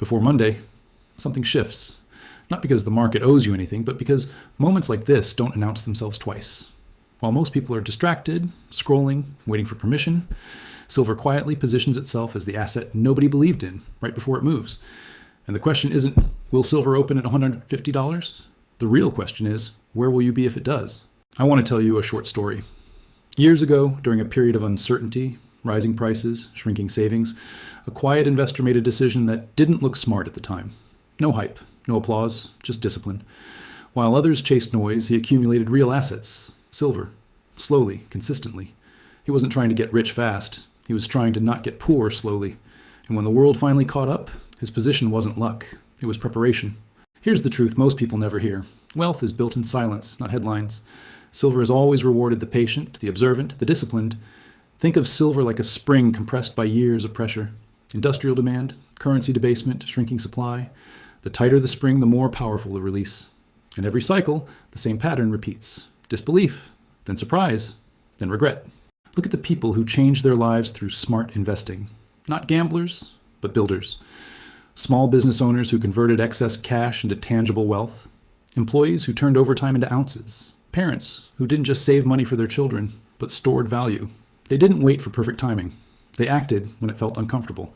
Before Monday, something shifts. Not because the market owes you anything, but because moments like this don't announce themselves twice. While most people are distracted, scrolling, waiting for permission, silver quietly positions itself as the asset nobody believed in right before it moves. And the question isn't, will silver open at $150? The real question is, where will you be if it does? I want to tell you a short story. Years ago, during a period of uncertainty, rising prices, shrinking savings, a quiet investor made a decision that didn't look smart at the time. No hype, no applause, just discipline. While others chased noise, he accumulated real assets, silver, slowly, consistently. He wasn't trying to get rich fast. He was trying to not get poor slowly. And when the world finally caught up, his position wasn't luck. It was preparation. Here's the truth most people never hear. Wealth is built in silence, not headlines. Silver has always rewarded the patient, the observant, the disciplined. Think of silver like a spring compressed by years of pressure. Industrial demand, currency debasement, shrinking supply. The tighter the spring, the more powerful the release. In every cycle, the same pattern repeats. Disbelief, then surprise, then regret. Look at the people who changed their lives through smart investing. Not gamblers, but builders. Small business owners who converted excess cash into tangible wealth. Employees who turned overtime into ounces. Parents who didn't just save money for their children, but stored value. They didn't wait for perfect timing. They acted when it felt uncomfortable.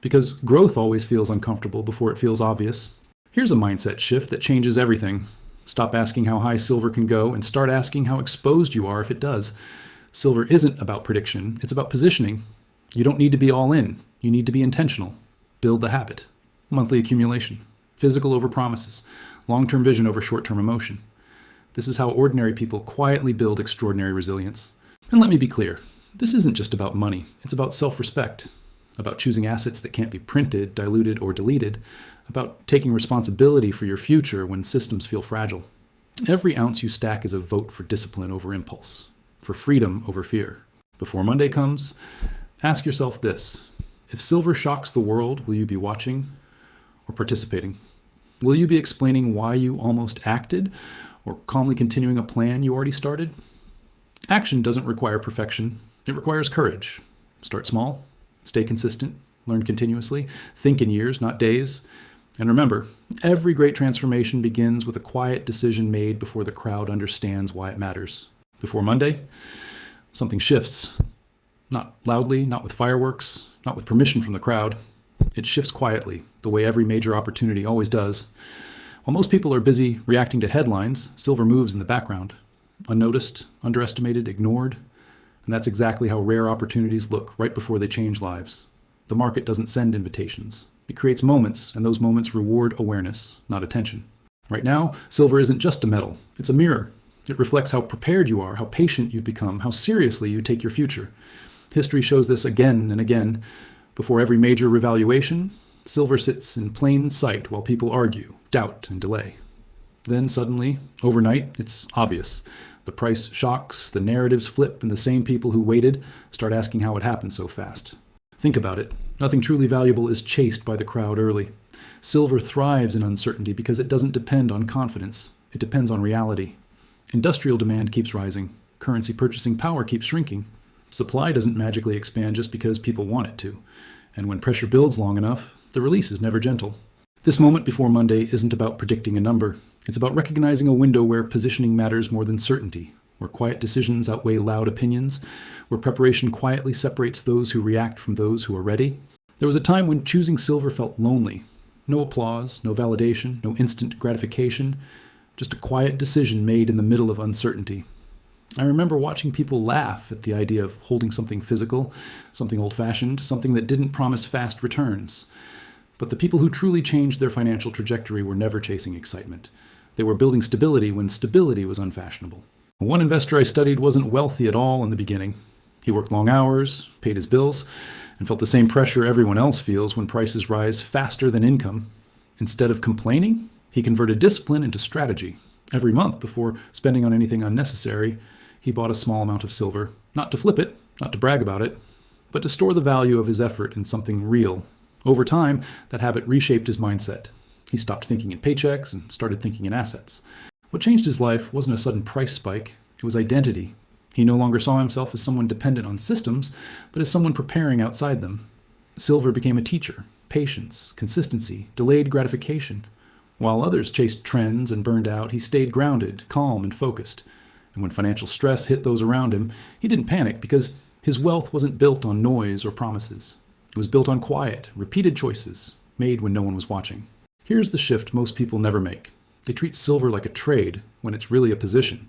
Because growth always feels uncomfortable before it feels obvious. Here's a mindset shift that changes everything. Stop asking how high silver can go and start asking how exposed you are if it does. Silver isn't about prediction, it's about positioning. You don't need to be all in. You need to be intentional. Build the habit. Monthly accumulation. Physical over promises. Long-term vision over short-term emotion. This is how ordinary people quietly build extraordinary resilience. And let me be clear. This isn't just about money. It's about self-respect, about choosing assets that can't be printed, diluted, or deleted, about taking responsibility for your future when systems feel fragile. Every ounce you stack is a vote for discipline over impulse, for freedom over fear. Before Monday comes, ask yourself this. If silver shocks the world, will you be watching or participating? Will you be explaining why you almost acted or calmly continuing a plan you already started? Action doesn't require perfection. It requires courage. Start small, stay consistent, learn continuously, think in years, not days. And remember, every great transformation begins with a quiet decision made before the crowd understands why it matters. Before Monday, something shifts. Not loudly, not with fireworks, not with permission from the crowd. It shifts quietly, the way every major opportunity always does. While most people are busy reacting to headlines, silver moves in the background. Unnoticed, underestimated, ignored. And that's exactly how rare opportunities look right before they change lives. The market doesn't send invitations. It creates moments, and those moments reward awareness, not attention. Right now, silver isn't just a metal. It's a mirror. It reflects how prepared you are, how patient you've become, how seriously you take your future. History shows this again and again. Before every major revaluation, silver sits in plain sight while people argue, doubt, and delay. Then suddenly, overnight, it's obvious. The price shocks, the narratives flip, and the same people who waited start asking how it happened so fast. Think about it. Nothing truly valuable is chased by the crowd early. Silver thrives in uncertainty because it doesn't depend on confidence. It depends on reality. Industrial demand keeps rising. Currency purchasing power keeps shrinking. Supply doesn't magically expand just because people want it to. And when pressure builds long enough, the release is never gentle. This moment before Monday isn't about predicting a number. It's about recognizing a window where positioning matters more than certainty, where quiet decisions outweigh loud opinions, where preparation quietly separates those who react from those who are ready. There was a time when choosing silver felt lonely. No applause, no validation, no instant gratification, just a quiet decision made in the middle of uncertainty. I remember watching people laugh at the idea of holding something physical, something old-fashioned, something that didn't promise fast returns. But the people who truly changed their financial trajectory were never chasing excitement. They were building stability when stability was unfashionable. One investor I studied wasn't wealthy at all in the beginning. He worked long hours, paid his bills, and felt the same pressure everyone else feels when prices rise faster than income. Instead of complaining, he converted discipline into strategy. Every month, before spending on anything unnecessary, he bought a small amount of silver, not to flip it, not to brag about it, but to store the value of his effort in something real. Over time, that habit reshaped his mindset. He stopped thinking in paychecks and started thinking in assets. What changed his life wasn't a sudden price spike, it was identity. He no longer saw himself as someone dependent on systems, but as someone preparing outside them. Silver became a teacher, patience, consistency, delayed gratification. While others chased trends and burned out, he stayed grounded, calm, and focused. And when financial stress hit those around him, he didn't panic because his wealth wasn't built on noise or promises. It was built on quiet, repeated choices, made when no one was watching. Here's the shift most people never make. They treat silver like a trade when it's really a position.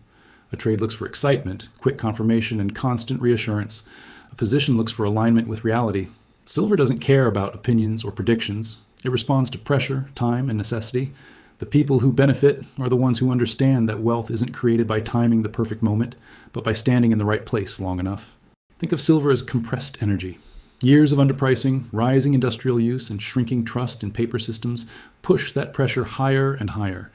A trade looks for excitement, quick confirmation, and constant reassurance. A position looks for alignment with reality. Silver doesn't care about opinions or predictions. It responds to pressure, time, and necessity. The people who benefit are the ones who understand that wealth isn't created by timing the perfect moment, but by standing in the right place long enough. Think of silver as compressed energy. Years of underpricing, rising industrial use, and shrinking trust in paper systems push that pressure higher and higher.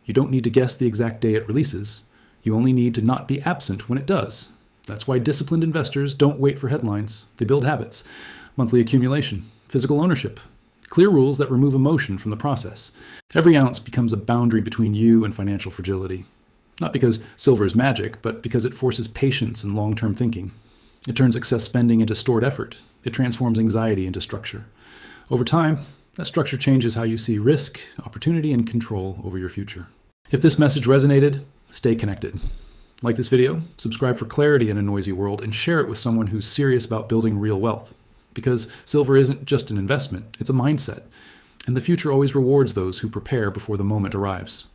You don't need to guess the exact day it releases. You only need to not be absent when it does. That's why disciplined investors don't wait for headlines. They build habits, monthly accumulation, physical ownership, clear rules that remove emotion from the process. Every ounce becomes a boundary between you and financial fragility. Not because silver is magic, but because it forces patience and long-term thinking. It turns excess spending into stored effort. It transforms anxiety into structure. Over time, that structure changes how you see risk, opportunity, and control over your future. If this message resonated, stay connected. Like this video, subscribe for clarity in a noisy world, and share it with someone who's serious about building real wealth. Because silver isn't just an investment, it's a mindset. And the future always rewards those who prepare before the moment arrives.